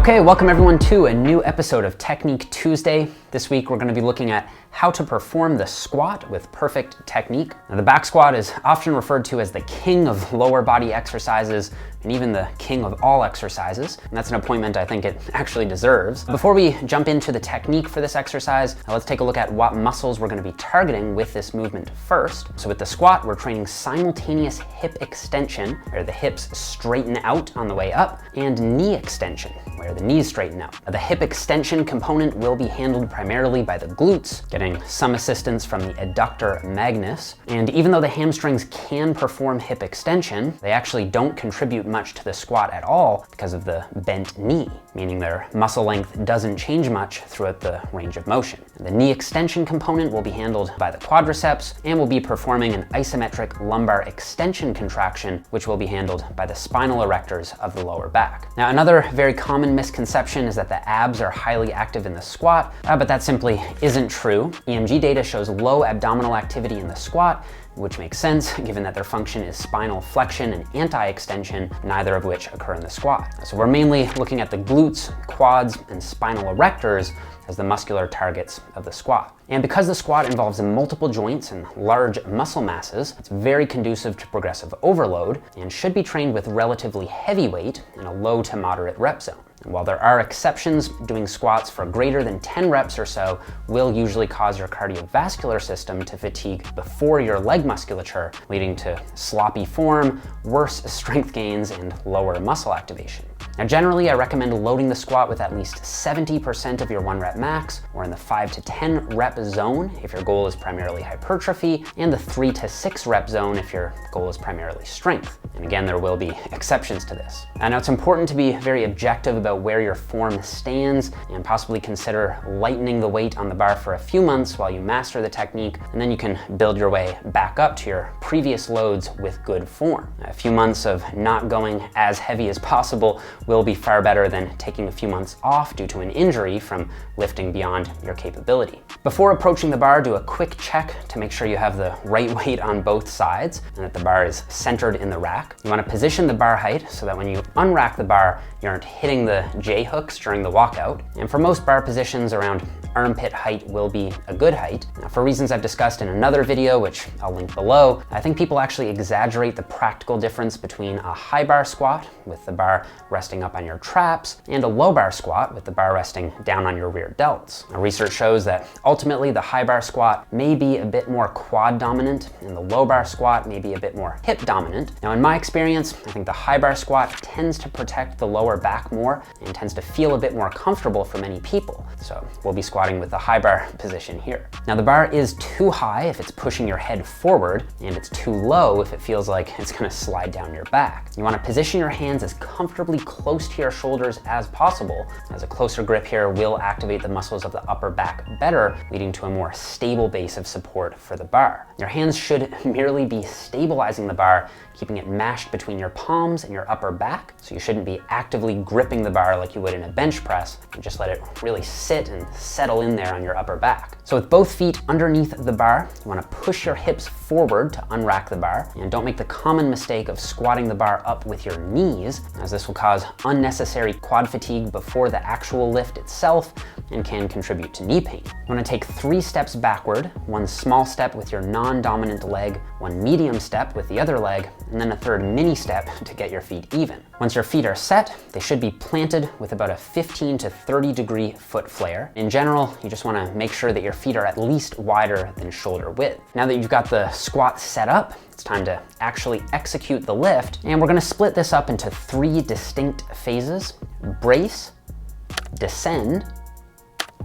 Okay, welcome everyone to a new episode of Technique Tuesday. This week we're going to be looking at how to perform the squat with perfect technique. Now, the back squat is often referred to as the king of lower body exercises and even the king of all exercises. And that's an appointment I think it actually deserves. Before we jump into the technique for this exercise, let's take a look at what muscles we're going to be targeting with this movement first. So with the squat, we're training simultaneous hip extension, where the hips straighten out on the way up, and knee extension, where the knees straighten out. The hip extension component will be handled primarily by the glutes, getting some assistance from the adductor magnus. And even though the hamstrings can perform hip extension, they actually don't contribute much to the squat at all because of the bent knee, meaning their muscle length doesn't change much throughout the range of motion. The knee extension component will be handled by the quadriceps and will be performing an isometric lumbar extension contraction, which will be handled by the spinal erectors of the lower back. Now, another very common misconception is that the abs are highly active in the squat, but that simply isn't true. EMG data shows low abdominal activity in the squat, which makes sense given that their function is spinal flexion and anti-extension, neither of which occur in the squat. So we're mainly looking at the glutes, quads, and spinal erectors as the muscular targets of the squat. And because the squat involves multiple joints and large muscle masses, it's very conducive to progressive overload and should be trained with relatively heavy weight in a low to moderate rep zone. And while there are exceptions, doing squats for greater than 10 reps or so will usually cause your cardiovascular system to fatigue before your leg musculature, leading to sloppy form, worse strength gains, and lower muscle activation. Now, generally, I recommend loading the squat with at least 70% of your 1 rep max, or in the 5 to 10 rep zone if your goal is primarily hypertrophy, and the 3 to 6 rep zone if your goal is primarily strength. And again, there will be exceptions to this. Now, it's important to be very objective about where your form stands and possibly consider lightening the weight on the bar for a few months while you master the technique, and then you can build your way back up to your previous loads with good form. A few months of not going as heavy as possible will be far better than taking a few months off due to an injury from lifting beyond your capability. Before approaching the bar, do a quick check to make sure you have the right weight on both sides and that the bar is centered in the rack. You want to position the bar height so that when you unrack the bar, you aren't hitting the J hooks during the walkout. And for most bar positions, around armpit height will be a good height. Now, for reasons I've discussed in another video, which I'll link below, I think people actually exaggerate the practical difference between a high bar squat with the bar resting up on your traps and a low bar squat with the bar resting down on your rear delts. Now, research shows that ultimately the high bar squat may be a bit more quad dominant and the low bar squat may be a bit more hip dominant. Now, in my experience, I think the high bar squat tends to protect the lower back more and tends to feel a bit more comfortable for many people. So we'll be squatting with the high bar position here. Now, the bar is too high if it's pushing your head forward, and it's too low if it feels like it's gonna slide down your back. You wanna position your hands as comfortably close to your shoulders as possible, as a closer grip here will activate the muscles of the upper back better, leading to a more stable base of support for the bar. Your hands should merely be stabilizing the bar, keeping it mashed between your palms and your upper back, so you shouldn't be actively gripping the bar like you would in a bench press, and just let it really sit and settle in there on your upper back. So with both feet underneath the bar, you want to push your hips forward to unrack the bar, and don't make the common mistake of squatting the bar up with your knees, as this will cause unnecessary quad fatigue before the actual lift itself and can contribute to knee pain. You want to take 3 steps backward, 1 small step with your non-dominant leg, 1 medium step with the other leg, and then a 3rd mini step to get your feet even. Once your feet are set, they should be planted with about a 15 to 30 degree foot flare. In general, you just want to make sure that your feet are at least wider than shoulder width. Now that you've got the squat set up, it's time to actually execute the lift, and we're going to split this up into 3 distinct phases: brace, descend,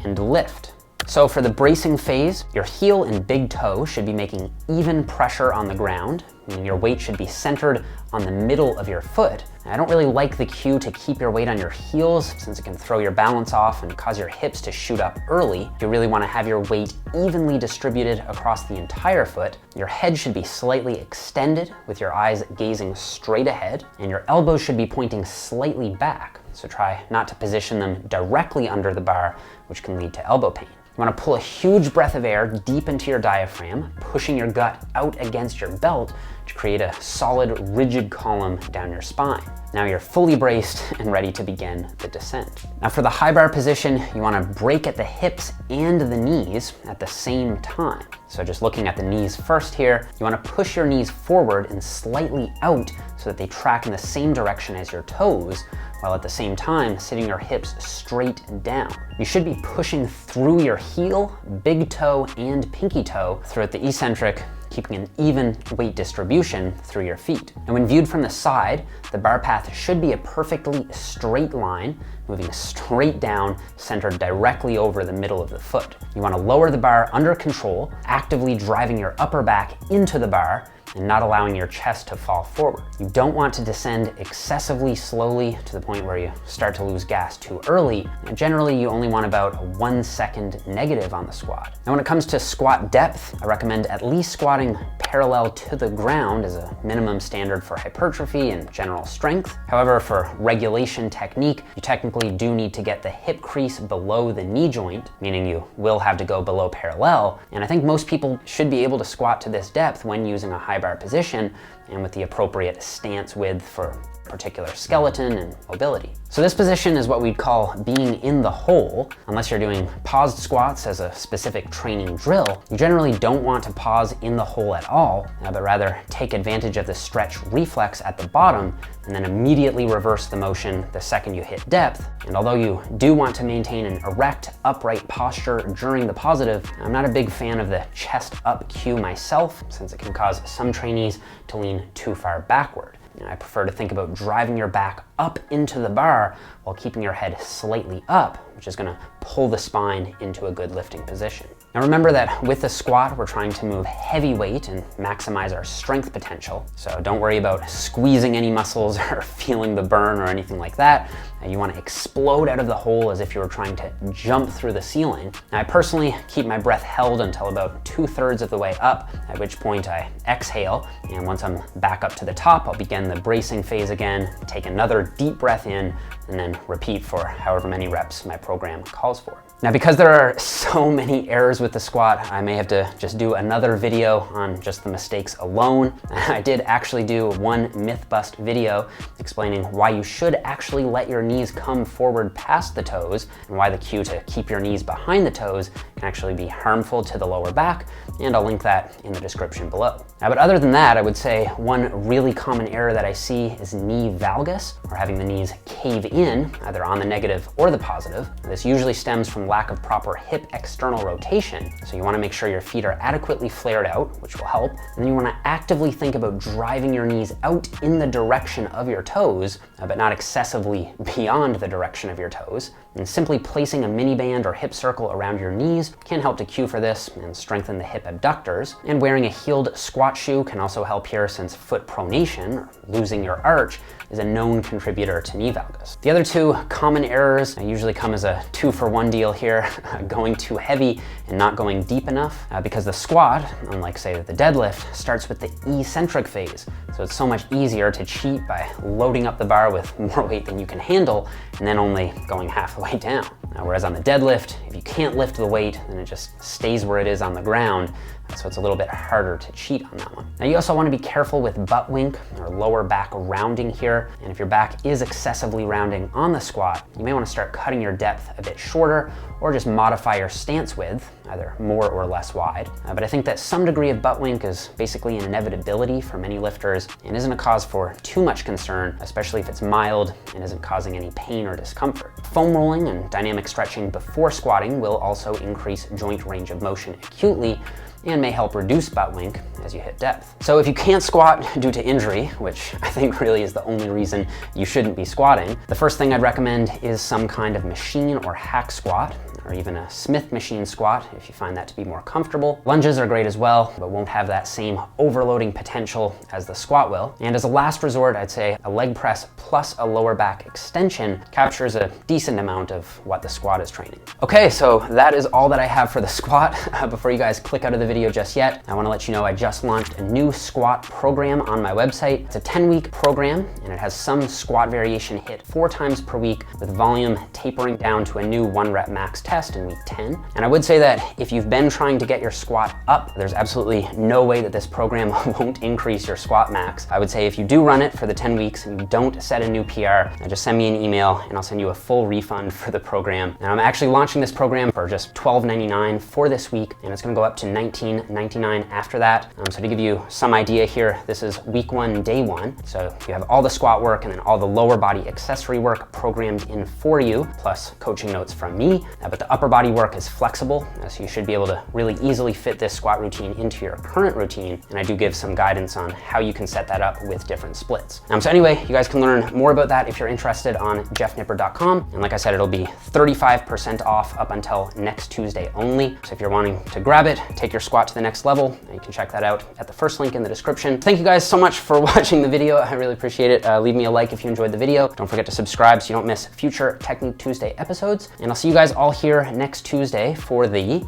and lift. So for the bracing phase, your heel and big toe should be making even pressure on the ground, meaning your weight should be centered on the middle of your foot. Now, I don't really like the cue to keep your weight on your heels since it can throw your balance off and cause your hips to shoot up early. You really want to have your weight evenly distributed across the entire foot. Your head should be slightly extended with your eyes gazing straight ahead, and your elbows should be pointing slightly back. So try not to position them directly under the bar, which can lead to elbow pain. You want to pull a huge breath of air deep into your diaphragm, pushing your gut out against your belt to create a solid, rigid column down your spine. Now you're fully braced and ready to begin the descent. Now for the high bar position, you want to break at the hips and the knees at the same time. So just looking at the knees first here, you want to push your knees forward and slightly out so that they track in the same direction as your toes, while at the same time sitting your hips straight down. You should be pushing through your heel, big toe, and pinky toe throughout the eccentric, keeping an even weight distribution through your feet. And when viewed from the side, the bar path should be a perfectly straight line, moving straight down, centered directly over the middle of the foot. You want to lower the bar under control, actively driving your upper back into the bar and not allowing your chest to fall forward. You don't want to descend excessively slowly to the point where you start to lose gas too early. And generally, you only want about a 1 second negative on the squat. Now, when it comes to squat depth, I recommend at least squatting parallel to the ground as a minimum standard for hypertrophy and general strength. However, for regulation technique, you technically do need to get the hip crease below the knee joint, meaning you will have to go below parallel. And I think most people should be able to squat to this depth when using a high bar position and with the appropriate stance width for particular skeleton and mobility. So this position is what we'd call being in the hole. Unless you're doing paused squats as a specific training drill, you generally don't want to pause in the hole at all, but rather take advantage of the stretch reflex at the bottom and then immediately reverse the motion the second you hit depth. And although you do want to maintain an erect, upright posture during the positive, I'm not a big fan of the chest up cue myself, since it can cause some trainees to lean too far backward. I prefer to think about driving your back up into the bar while keeping your head slightly up, which is going to pull the spine into a good lifting position. Now remember that with the squat, we're trying to move heavy weight and maximize our strength potential. So don't worry about squeezing any muscles or feeling the burn or anything like that. You want to explode out of the hole as if you were trying to jump through the ceiling. Now I personally keep my breath held until about 2/3 of the way up, at which point I exhale. And once I'm back up to the top, I'll begin the bracing phase again, take another deep breath in, and then repeat for however many reps my program calls for. Now, because there are so many errors with the squat, I may have to just do another video on just the mistakes alone. I did actually do one myth bust video explaining why you should actually let your knees come forward past the toes and why the cue to keep your knees behind the toes can actually be harmful to the lower back, and I'll link that in the description below. Now, but other than that, I would say one really common error that I see is knee valgus, or having the knees cave in, either on the negative or the positive. This usually stems from lack of proper hip external rotation. So you want to make sure your feet are adequately flared out, which will help. And then you want to actively think about driving your knees out in the direction of your toes, but not excessively beyond the direction of your toes. And simply placing a mini band or hip circle around your knees can help to cue for this and strengthen the hip abductors. And wearing a heeled squat shoe can also help here, since foot pronation, or losing your arch, is a known contributor to knee valgus. The other two common errors usually come as a 2-for-1 deal here, going too heavy and not going deep enough, because the squat, unlike say the deadlift, starts with the eccentric phase. So it's so much easier to cheat by loading up the bar with more weight than you can handle and then only going half the way down. Whereas on the deadlift, if you can't lift the weight, then it just stays where it is on the ground. So it's a little bit harder to cheat on that one. Now you also want to be careful with butt wink or lower back rounding here. And if your back is excessively rounding on the squat, you may want to start cutting your depth a bit shorter, or just modify your stance width, either more or less wide. But I think that some degree of butt wink is basically an inevitability for many lifters and isn't a cause for too much concern, especially if it's mild and isn't causing any pain or discomfort. Foam rolling and dynamic stretching before squatting will also increase joint range of motion acutely and may help reduce butt wink as you hit depth. So if you can't squat due to injury, which I think really is the only reason you shouldn't be squatting, the first thing I'd recommend is some kind of machine or hack squat, or even a Smith machine squat if you find that to be more comfortable. Lunges are great as well, but won't have that same overloading potential as the squat will. And as a last resort, I'd say a leg press plus a lower back extension captures a decent amount of what the squat is training. Okay, so that is all that I have for the squat. Before you guys click out of the video just yet, I want to let you know I just launched a new squat program on my website. It's a 10-week program, and it has some squat variation hit 4 times per week, with volume tapering down to a new 1 rep max test test in week 10. And I would say that if you've been trying to get your squat up, there's absolutely no way that this program won't increase your squat max. I would say if you do run it for the 10 weeks and you don't set a new PR, just send me an email and I'll send you a full refund for the program. And I'm actually launching this program for just $12.99 for this week, and it's gonna go up to $19.99 after that. So to give you some idea here, this is week 1, day 1. So you have all the squat work and then all the lower body accessory work programmed in for you, plus coaching notes from me. But the upper body work is flexible, so you should be able to really easily fit this squat routine into your current routine. And I do give some guidance on how you can set that up with different splits. So anyway, you guys can learn more about that if you're interested on jeffnippard.com. And like I said, it'll be 35% off up until next Tuesday only. So if you're wanting to grab it, take your squat to the next level, you can check that out at the first link in the description. Thank you guys so much for watching the video. I really appreciate it. Leave me a like if you enjoyed the video. Don't forget to subscribe so you don't miss future Technique Tuesday episodes. And I'll see you guys all here next Tuesday for the